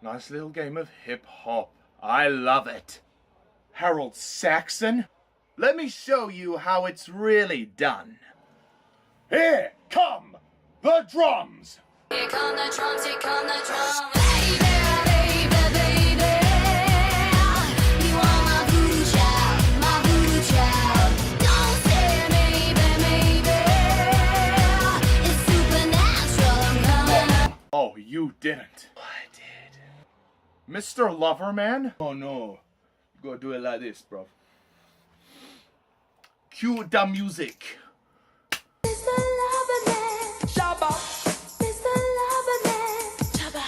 Nice little game of hip-hop. I love it. Harold Saxon, let me show you how it's really done. Here come the drums. Here come the drums, here come the drums. Baby, baby, baby. You are my voodoo child, my voodoo child. Don't say maybe, maybe. It's supernatural, I'm coming. Oh, you didn't. I did. Mr. Loverman? Oh no. You gotta do it like this, bro. Cue the music. Mr. Loverman. Shabba. Mr. Loverman. Shabba.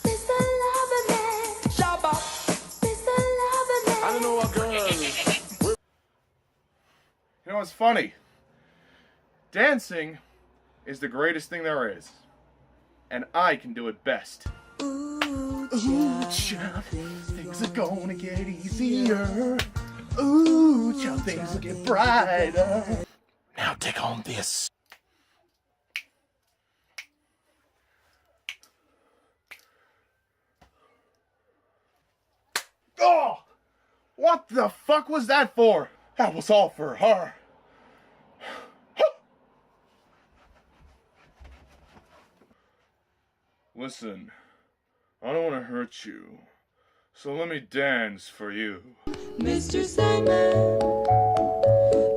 Mr. Loverman. Shabba. Mr. Loverman. I don't know what girl. You know what's funny? Dancing is the greatest thing there is. And I can do it best. Ooh, child, things are gonna get easier. Ooh, child, things will get brighter. Now take on this. Oh! What the fuck was that for? That was all for her. Listen, I don't want to hurt you, so let me dance for you. Mr. Sandman,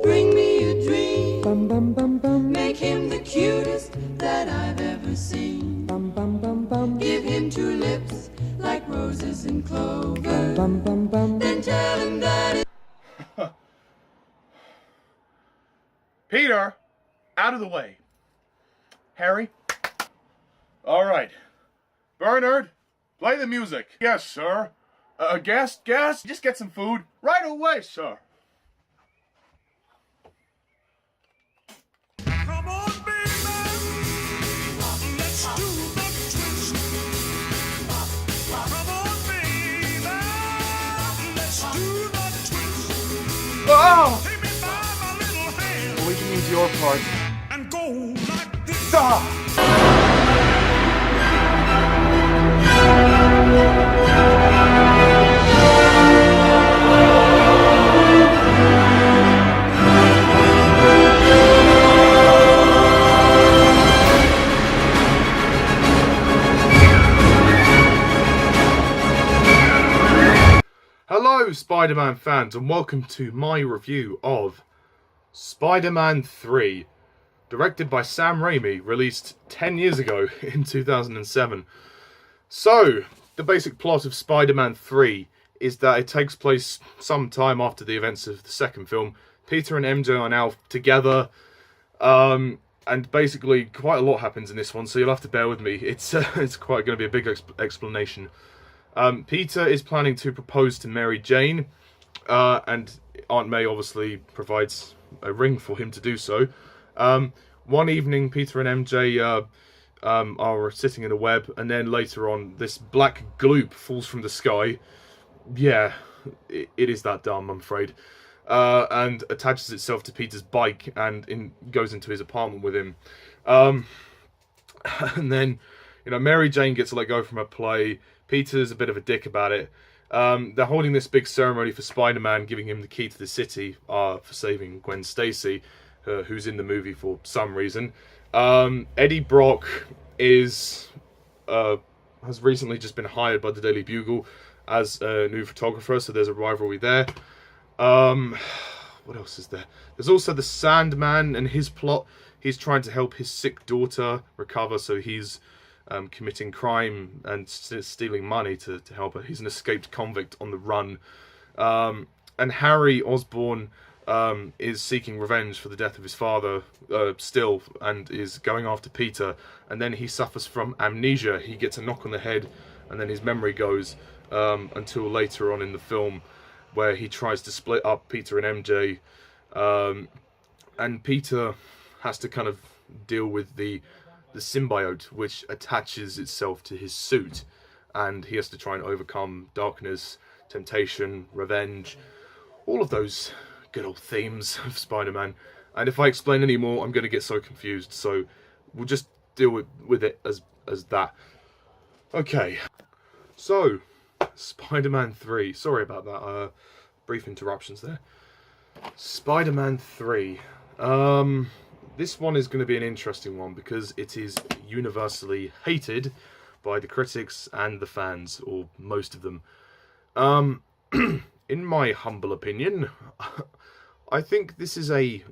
bring me a dream. Bum bum bum bum. Make him the cutest that I've ever seen. Bum bum bum bum. Give him two lips like roses and clover. Bum bum bum. Then tell him that it's Peter, out of the way. Harry. All right. Bernard, play the music. Yes, sir. Guest, just get some food. Right away, sir. Come on, baby. Let's do the twist. Come on, baby. Let's do the twist. Oh! Take me by my little hand We can use your part. and go like this. Ah! Hello, Spider-Man fans, and welcome to my review of Spider-Man 3, directed by Sam Raimi, released 10 years ago in 2007. So, the basic plot of Spider-Man 3 is that it takes place some time after the events of the second film. Peter and MJ are now together, and basically quite a lot happens in this one, so you'll have to bear with me. It's quite going to be a big explanation. Peter is planning to propose to Mary Jane, and Aunt May obviously provides a ring for him to do so. One evening, Peter and MJ are sitting in a web, and then later on, this black gloop falls from the sky. Yeah, it is that dumb, I'm afraid. And attaches itself to Peter's bike and goes into his apartment with him. And then, Mary Jane gets let go from her play. Peter's a bit of a dick about it. They're holding this big ceremony for Spider-Man, giving him the key to the city for saving Gwen Stacy, who's in the movie for some reason. Eddie Brock has recently just been hired by the Daily Bugle as a new photographer, so there's a rivalry there. What else is there? There's also the Sandman and his plot. He's trying to help his sick daughter recover, so he's committing crime and stealing money to help her. He's an escaped convict on the run. And Harry Osborn is seeking revenge for the death of his father still, and is going after Peter. And then he suffers from amnesia. He gets a knock on the head, and then his memory goes until later on in the film, where he tries to split up Peter and MJ. And Peter has to kind of deal with the symbiote, which attaches itself to his suit, and he has to try and overcome darkness, temptation, revenge, all of those good old themes of Spider-Man. And if I explain any more, I'm going to get so confused, so we'll just deal with it as that. Okay, So, Spider-Man 3. Sorry about that. Brief interruptions there. Spider-Man 3. This one is going to be an interesting one because it is universally hated by the critics and the fans, or most of them. In my humble opinion, I think this is a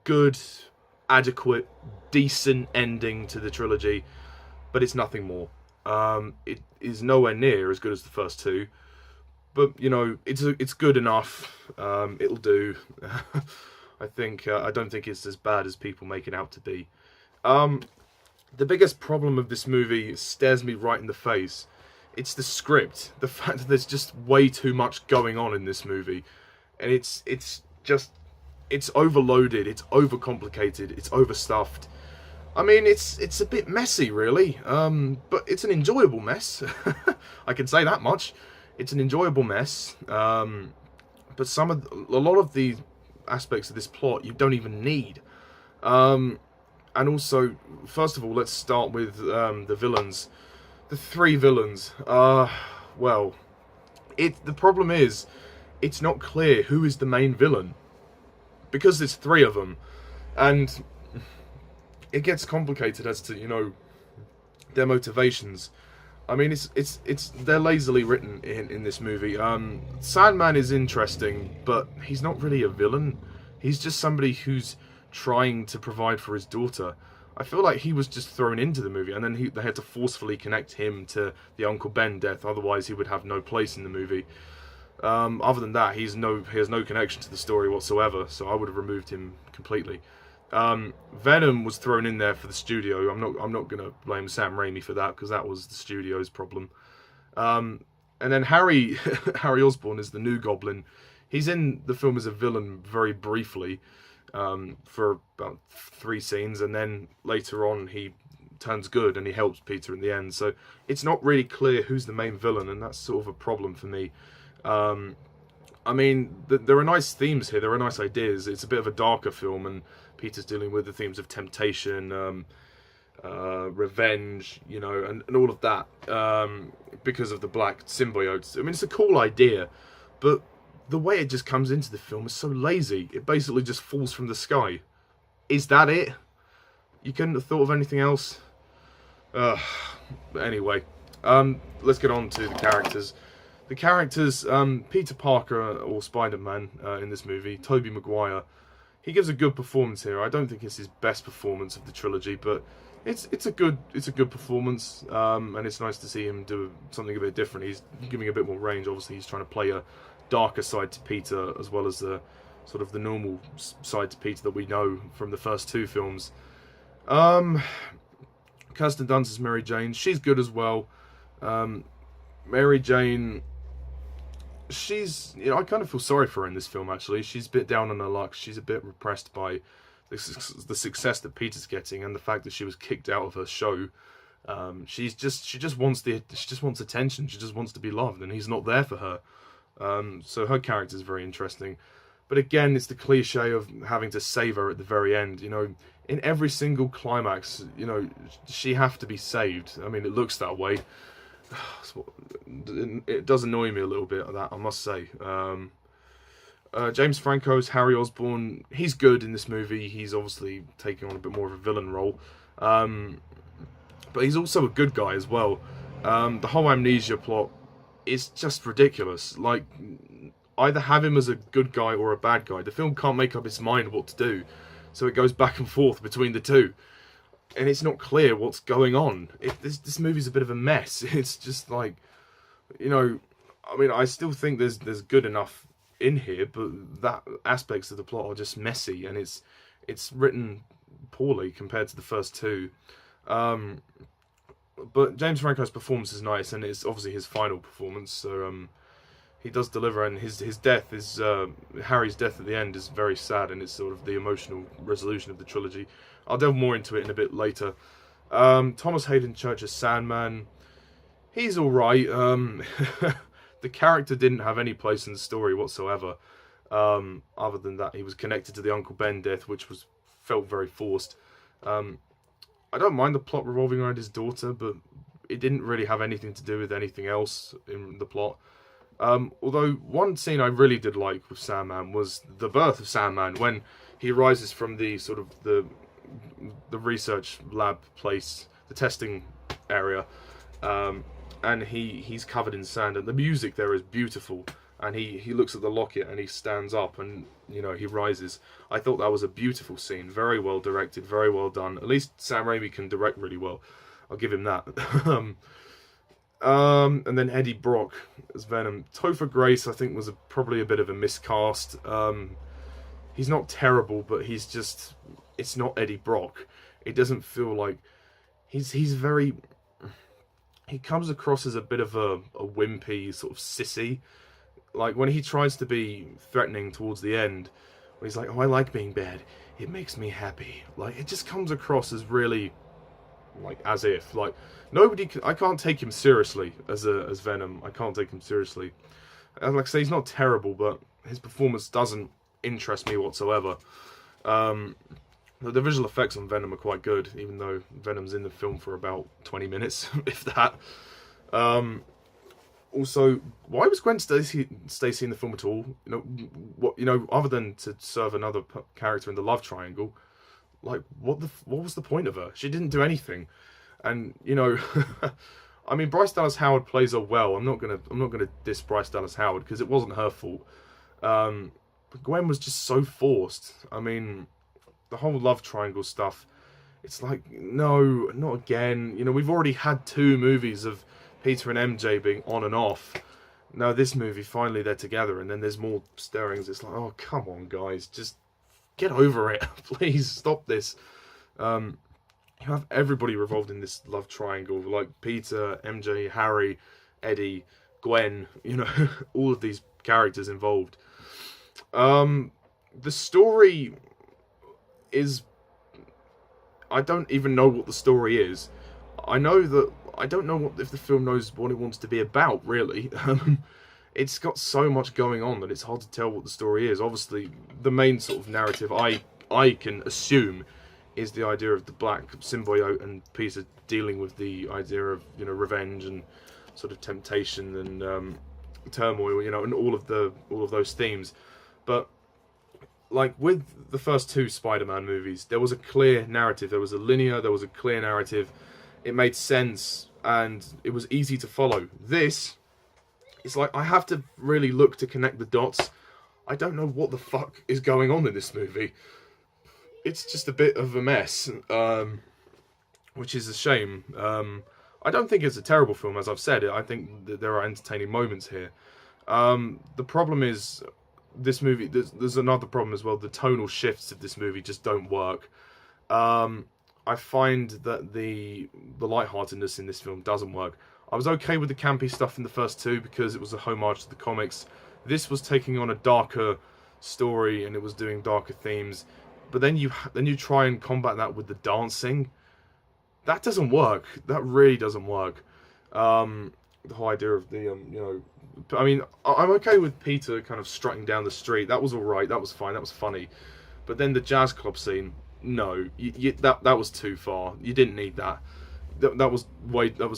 good, adequate, decent ending to the trilogy, but it's nothing more. It is nowhere near as good as the first two, but you know, it's good enough. It'll do. I think I don't think it's as bad as people make it out to be. The biggest problem of this movie stares me right in the face. It's the script. The fact that there's just way too much going on in this movie, and it's overloaded. It's overcomplicated. It's overstuffed. I mean, it's a bit messy, really. But it's an enjoyable mess. I can say that much. It's an enjoyable mess. But a lot of the aspects of this plot you don't even need. And also, first of all, let's start with the villains. The three villains. Well, the problem is, it's not clear who is the main villain. Because there's three of them. And it gets complicated as to, you know, their motivations. I mean, they're lazily written in this movie. Sandman is interesting, but he's not really a villain. He's just somebody who's trying to provide for his daughter. I feel like he was just thrown into the movie, and then they had to forcefully connect him to the Uncle Ben death. Otherwise, he would have no place in the movie. Other than that, he has no connection to the story whatsoever. So I would have removed him completely. Venom was thrown in there for the studio. I'm not gonna blame Sam Raimi for that because that was the studio's problem. And then Harry Osborn is the new Goblin. He's in the film as a villain very briefly. For about 3 scenes, and then later on he turns good and he helps Peter in the end. So it's not really clear who's the main villain, and that's sort of a problem for me. I mean, there are nice themes here, there are nice ideas. It's a bit of a darker film, and Peter's dealing with the themes of temptation, revenge, you know, and all of that, because of the black symbiotes. I mean, it's a cool idea, but the way it just comes into the film is so lazy. It basically just falls from the sky. Is that it? You couldn't have thought of anything else? Anyway, let's get on to the characters. The characters, Peter Parker, or Spider-Man, in this movie, Tobey Maguire, he gives a good performance here. I don't think it's his best performance of the trilogy, but it's a good performance, and it's nice to see him do something a bit different. He's giving a bit more range. Obviously, he's trying to play a darker side to Peter, as well as the sort of the normal side to Peter that we know from the first 2 films. Kirsten Dunst as Mary Jane. She's good as well. Mary Jane, she's, you know, I kind of feel sorry for her in this film, actually. She's a bit down on her luck. She's a bit repressed by the success that Peter's getting, and the fact that she was kicked out of her show. She just wants attention. She just wants to be loved, and he's not there for her. So her character is very interesting. But again, it's the cliche of having to save her at the very end. You know, in every single climax, you know, she have to be saved. I mean, it looks that way. It does annoy me a little bit, that I must say. James Franco's Harry Osborn. He's good in this movie. He's obviously taking on a bit more of a villain role. But he's also a good guy as well. The whole amnesia plot, it's just ridiculous. Like, either have him as a good guy or a bad guy. The film can't make up its mind what to do, so it goes back and forth between the two, and it's not clear what's going on. This movie's a bit of a mess. It's just like, you know, I mean, I still think there's good enough in here, but that aspects of the plot are just messy, and it's written poorly compared to the first 2. But James Franco's performance is nice, and it's obviously his final performance, so he does deliver, and his death is, Harry's death at the end is very sad, and it's sort of the emotional resolution of the trilogy. I'll delve more into it in a bit later. Thomas Haden Church as Sandman, he's alright. The character didn't have any place in the story whatsoever, other than that he was connected to the Uncle Ben death, which felt very forced. I don't mind the plot revolving around his daughter, but it didn't really have anything to do with anything else in the plot. Although one scene I really did like with Sandman was the birth of Sandman, when he rises from the sort of the research lab place, the testing area, and he's covered in sand, and the music there is beautiful. And he looks at the locket and he stands up and, you know, he rises. I thought that was a beautiful scene. Very well directed, very well done. At least Sam Raimi can direct really well. I'll give him that. And then Eddie Brock as Venom. Topher Grace, I think, was probably a bit of a miscast. He's not terrible, but he's just... It's not Eddie Brock. It doesn't feel like... He's very... He comes across as a bit of a wimpy, sort of sissy. Like, when he tries to be threatening towards the end, when he's like, oh, I like being bad, it makes me happy. Like, it just comes across as really, like, as if. Like, I can't take him seriously as Venom. I can't take him seriously. Like I say, he's not terrible, but his performance doesn't interest me whatsoever. The visual effects on Venom are quite good, even though Venom's in the film for about 20 minutes, if that. Also, why was Gwen Stacy in the film at all? Other than to serve another character in the love triangle, like what was the point of her? She didn't do anything, and I mean, Bryce Dallas Howard plays her well. I'm not gonna diss Bryce Dallas Howard because it wasn't her fault. But Gwen was just so forced. I mean, the whole love triangle stuff. It's like, no, not again. We've already had 2 movies of Peter and MJ being on and off. Now this movie, finally they're together, and then there's more stirrings. It's like, oh, come on, guys, just get over it. Please stop this. You have everybody revolved in this love triangle, like Peter, MJ, Harry, Eddie, Gwen, all of these characters involved. The story is... I don't even know what the story is. I don't know if the film knows what it wants to be about, really. It's got so much going on that it's hard to tell what the story is. Obviously, the main sort of narrative I can assume is the idea of the black symbiote and Peter dealing with the idea of revenge and sort of temptation and turmoil, and all of those themes. But like with the first 2 Spider-Man movies, there was a clear narrative. There was a clear narrative. It made sense, and it was easy to follow. This, it's like, I have to really look to connect the dots. I don't know what the fuck is going on in this movie. It's just a bit of a mess, which is a shame. I don't think it's a terrible film, as I've said. I think that there are entertaining moments here. The problem is, this movie, there's another problem as well. The tonal shifts of this movie just don't work. I find that the lightheartedness in this film doesn't work. I was okay with the campy stuff in the first 2 because it was a homage to the comics. This was taking on a darker story and it was doing darker themes. But then you try and combat that with the dancing. That doesn't work. That really doesn't work. The whole idea of the I mean, I'm okay with Peter kind of strutting down the street. That was all right. That was fine. That was funny. But then the jazz club scene. No, that was too far. You didn't need that. That was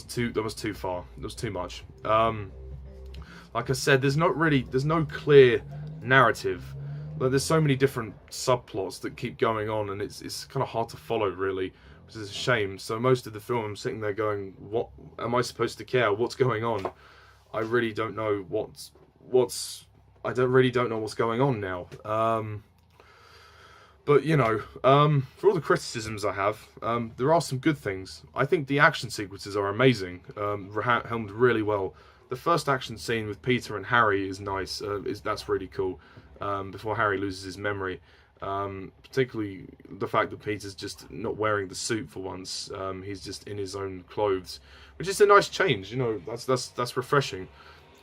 too far. That was too much. Like I said, there's no clear narrative. Like, there's so many different subplots that keep going on, and it's kind of hard to follow, really, which is a shame. So most of the film, I'm sitting there going, what am I supposed to care? What's going on? I really don't know I don't know what's going on now. But, for all the criticisms I have, there are some good things. I think the action sequences are amazing, helmed really well. The first action scene with Peter and Harry is nice. That's really cool, before Harry loses his memory. Particularly the fact that Peter's just not wearing the suit for once. He's just in his own clothes, which is a nice change. That's refreshing.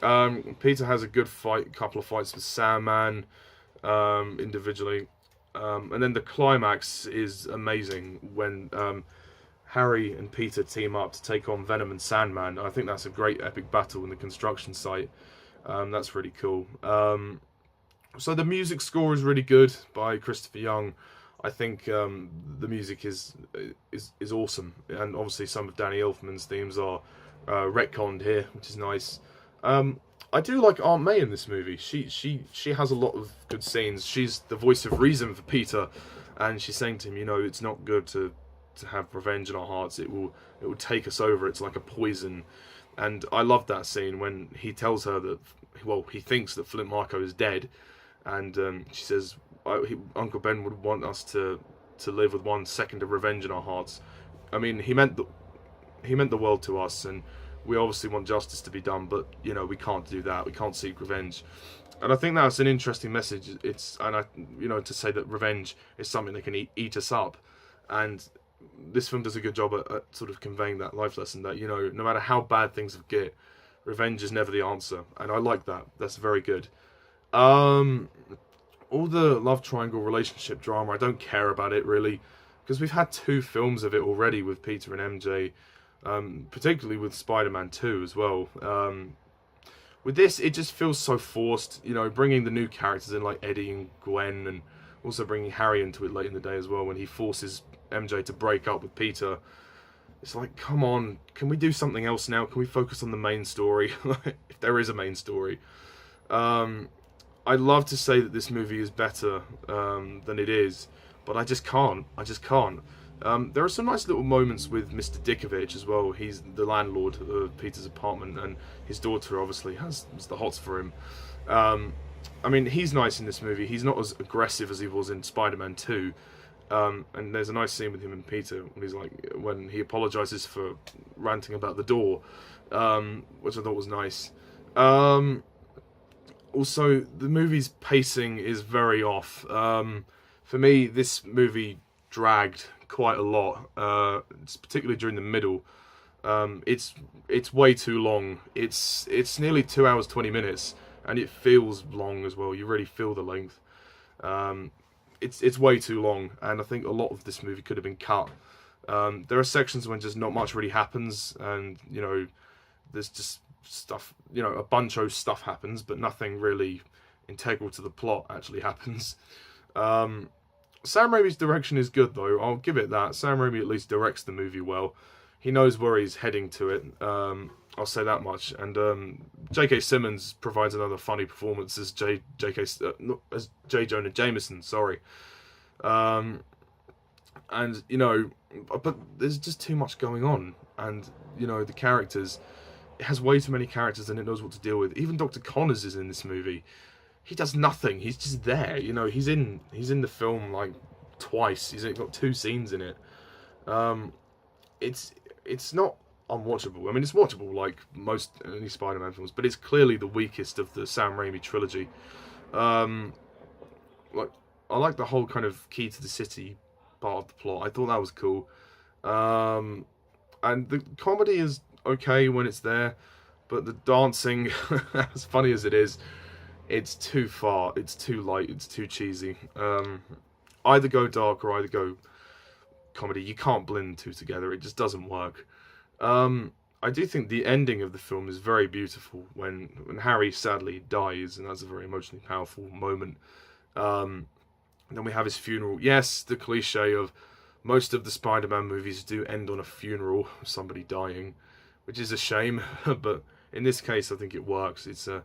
Peter has a good couple of fights with Sandman, individually. And then the climax is amazing when Harry and Peter team up to take on Venom and Sandman. I think that's a great epic battle in the construction site. That's really cool. So the music score is really good by Christopher Young. I think the music is awesome, and obviously some of Danny Elfman's themes are retconned here, which is nice. I do like Aunt May in this movie. She has a lot of good scenes. She's the voice of reason for Peter, and she's saying to him, you know, it's not good to have revenge in our hearts. It will take us over. It's like a poison. And I love that scene when he tells her that, well, he thinks that Flint Marko is dead, and she says, Uncle Ben would want us to live with 1 second of revenge in our hearts. I mean, he meant the world to us, and we obviously want justice to be done, but you know, we can't do that. We can't seek revenge. And I think that's an interesting message. To say that revenge is something that can eat us up, and this film does a good job at sort of conveying that life lesson that, you know, no matter how bad things get, revenge is never the answer. And I like that. That's very good. All the love triangle relationship drama, I don't care about it really, because we've had 2 films of it already with Peter and MJ, particularly with Spider-Man 2 as well. With this, it just feels so forced, you know, bringing the new characters in like Eddie and Gwen, and also bringing Harry into it late in the day as well when he forces MJ to break up with Peter. It's like, come on, can we do something else now? Can we focus on the main story? If there is a main story. I'd love to say that this movie is better than it is, but I just can't. There are some nice little moments with Mr. Dickovich as well. He's the landlord of Peter's apartment, and his daughter obviously has the hots for him. I mean, he's nice in this movie. He's not as aggressive as he was in Spider-Man 2. And there's a nice scene with him and Peter when he apologizes for ranting about the door, which I thought was nice. Also, the movie's pacing is very off. For me, this movie dragged quite a lot, particularly during the middle. It's way too long. It's nearly 2 hours 20 minutes, and it feels long as well. You really feel the length. It's way too long, and I think a lot of this movie could have been cut. There are sections when just not much really happens, and you know, there's just stuff, you know, a bunch of stuff happens, but nothing really integral to the plot actually happens. Sam Raimi's direction is good though, I'll give it that. Sam Raimi at least directs the movie well. He knows where he's heading to it, I'll say that much. And J.K. Simmons provides another funny performance as J. Jonah Jameson, sorry. And, you know, but there's just too much going on. And, you know, the characters, it has way too many characters than it knows what to deal with. Even Dr. Connors is in this movie. He does nothing. He's just there. You know, he's in the film like twice. He's got 2 scenes in it. It's not unwatchable. I mean, it's watchable like most any Spider-Man films, but it's clearly the weakest of the Sam Raimi trilogy. Like, I like the whole kind of key to the city part of the plot. I thought that was cool. And the comedy is okay when it's there, but the dancing, as funny as it is, it's too far, it's too light, it's too cheesy. Either go dark or either go comedy. You can't blend the 2 together, it just doesn't work. I do think the ending of the film is very beautiful when Harry sadly dies, and that's a very emotionally powerful moment. Then we have his funeral. Yes, the cliche of most of the Spider-Man movies do end on a funeral, somebody dying, which is a shame, but in this case I think it works. It's a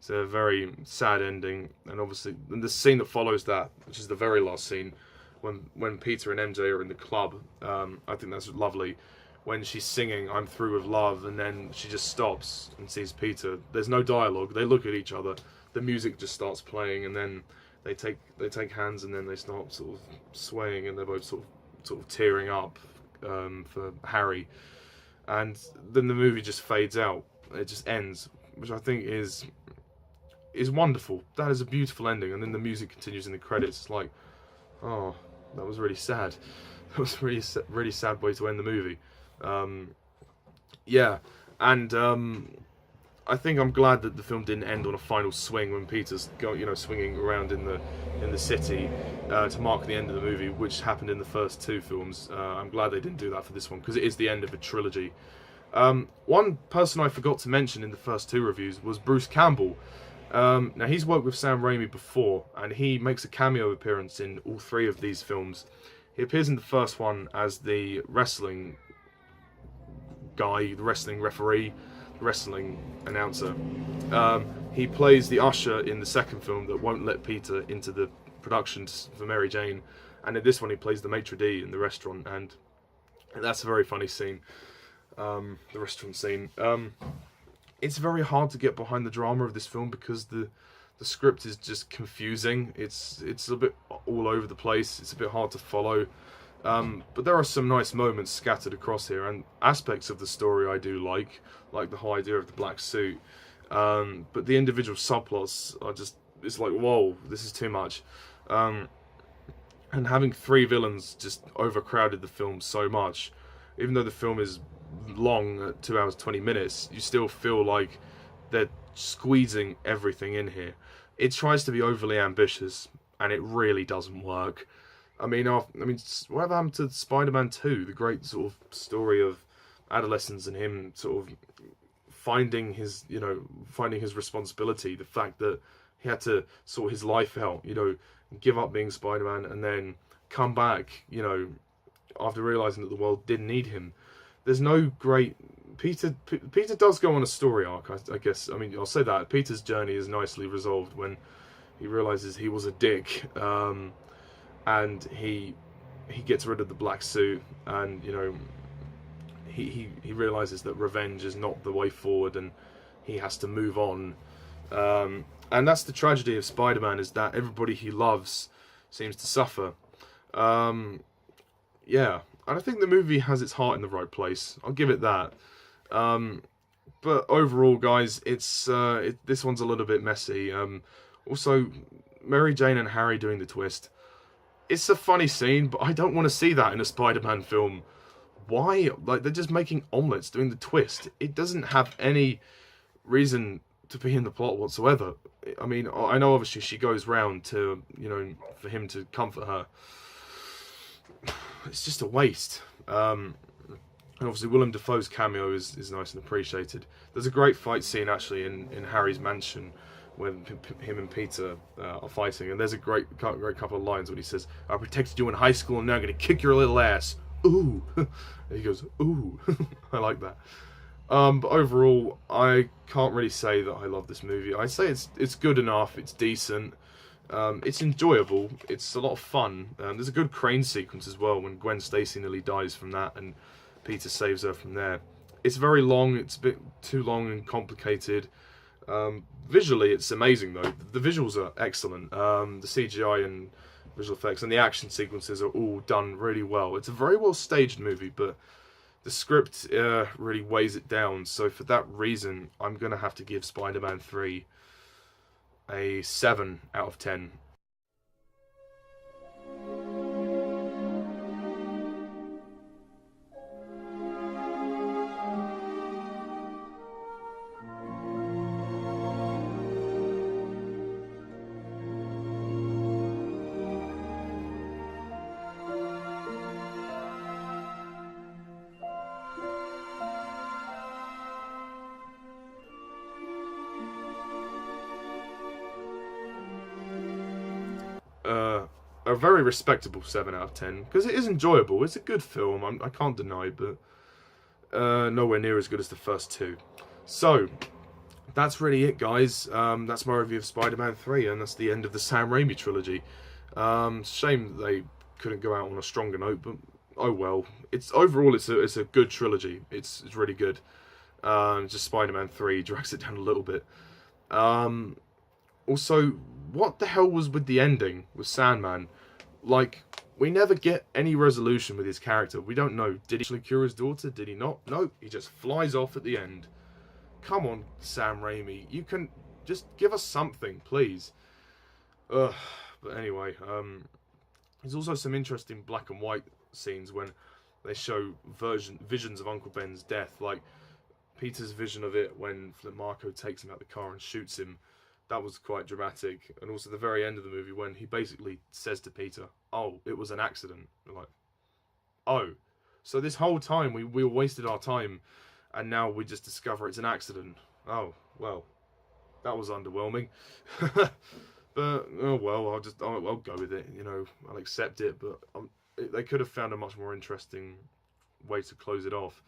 very sad ending, and obviously the scene that follows that, which is the very last scene, when Peter and MJ are in the club, I think that's lovely. When she's singing "I'm Through with Love," and then she just stops and sees Peter. There's no dialogue. They look at each other. The music just starts playing, and then they take hands, and then they start sort of swaying, and they're both sort of tearing up for Harry. And then the movie just fades out. It just ends, which I think is wonderful. That is a beautiful ending. And then the music continues in the credits. It's like, oh, that was really sad. That was really sad way to end the movie. Yeah, and I think I'm glad that the film didn't end on a final swing when Peter's swinging around in the city to mark the end of the movie, which happened in the first 2 films. I'm glad they didn't do that for this one, because it is the end of a trilogy. One person I forgot to mention in the first 2 reviews was Bruce Campbell. Now, he's worked with Sam Raimi before, and he makes a cameo appearance in all 3 of these films. He appears in the first one as the wrestling guy, the wrestling referee, the wrestling announcer. He plays the usher in the second film that won't let Peter into the production for Mary Jane, and in this one he plays the maitre d' in the restaurant, and that's a very funny scene. The restaurant scene. It's very hard to get behind the drama of this film because the script is just confusing. It's a bit all over the place. It's a bit hard to follow. But there are some nice moments scattered across here, and aspects of the story I do like the whole idea of the black suit. But the individual subplots are just, it's like, whoa, this is too much. And having 3 villains just overcrowded the film so much. Even though the film is long, at 2 hours 20 minutes, you still feel like they're squeezing everything in here. It tries to be overly ambitious, and it really doesn't work. I mean, whatever happened to Spider-Man 2, the great sort of story of adolescence and him sort of finding his responsibility, the fact that he had to sort his life out, give up being Spider-Man and then come back, after realizing that the world didn't need him. There's no great... Peter does go on a story arc, I guess. I mean, I'll say that. Peter's journey is nicely resolved when he realizes he was a dick, and he gets rid of the black suit, and, he realizes that revenge is not the way forward, and he has to move on. And that's the tragedy of Spider-Man, is that everybody he loves seems to suffer. Yeah, and I think the movie has its heart in the right place. I'll give it that. But overall, guys, this one's a little bit messy. Also, Mary Jane and Harry doing the twist. It's a funny scene, but I don't want to see that in a Spider-Man film. Why? Like, they're just making omelets doing the twist. It doesn't have any reason to be in the plot whatsoever. I mean, I know obviously she goes round to, for him to comfort her. It's just a waste. And obviously Willem Dafoe's cameo is nice and appreciated. There's a great fight scene actually in Harry's mansion when him and Peter are fighting, and there's a great couple of lines when he says, "I protected you in high school and now I'm going to kick your little ass. Ooh." And he goes, "Ooh." I like that. But overall, I can't really say that I love this movie. I say it's good enough, it's decent, it's enjoyable, it's a lot of fun. There's a good crane sequence as well when Gwen Stacy nearly dies from that and Peter saves her from there. It's very long, it's a bit too long and complicated. Visually, it's amazing though. The visuals are excellent. The CGI and visual effects and the action sequences are all done really well. It's a very well staged movie, but the script really weighs it down. So for that reason, I'm going to have to give Spider-Man 3 a 7 out of 10. A very respectable 7 out of 10, because it is enjoyable. It's a good film, I can't deny, but nowhere near as good as the first 2. So that's really it, guys. That's my review of Spider-Man 3, and that's the end of the Sam Raimi trilogy. Shame that they couldn't go out on a stronger note, but oh well. Overall it's a good trilogy. It's really good. Just Spider-Man 3 drags it down a little bit. Also, what the hell was with the ending with Sandman? Like, we never get any resolution with his character. We don't know. Did he actually cure his daughter? Did he not? No, he just flies off at the end. Come on, Sam Raimi. You can just give us something, please. But anyway, there's also some interesting black and white scenes when they show visions of Uncle Ben's death. Like, Peter's vision of it when Flint Marko takes him out the car and shoots him. That was quite dramatic. And also the very end of the movie when he basically says to Peter, "Oh, it was an accident." We're like, oh, so this whole time we wasted our time and now we just discover it's an accident. Oh, well, that was underwhelming. But, oh well, I'll go with it, I'll accept it. But they could have found a much more interesting way to close it off.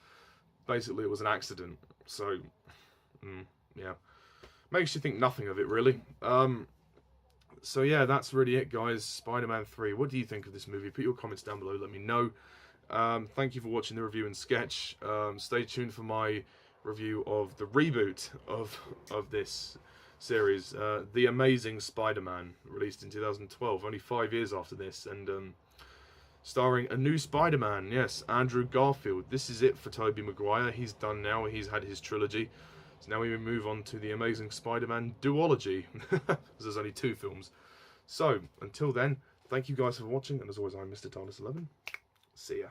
basically it was an accident. So, yeah. Makes you think nothing of it, really. So yeah, that's really it, guys. Spider-Man 3. What do you think of this movie? Put your comments down below. Let me know. Thank you for watching the review and sketch. Stay tuned for my review of the reboot of this series, The Amazing Spider-Man, released in 2012, only 5 years after this, and starring a new Spider-Man, yes, Andrew Garfield. This is it for Tobey Maguire. He's done now. He's had his trilogy. So now we move on to The Amazing Spider-Man duology, because there's only 2 films. So, until then, thank you guys for watching, and as always, I'm Mr. TARDIS11. See ya.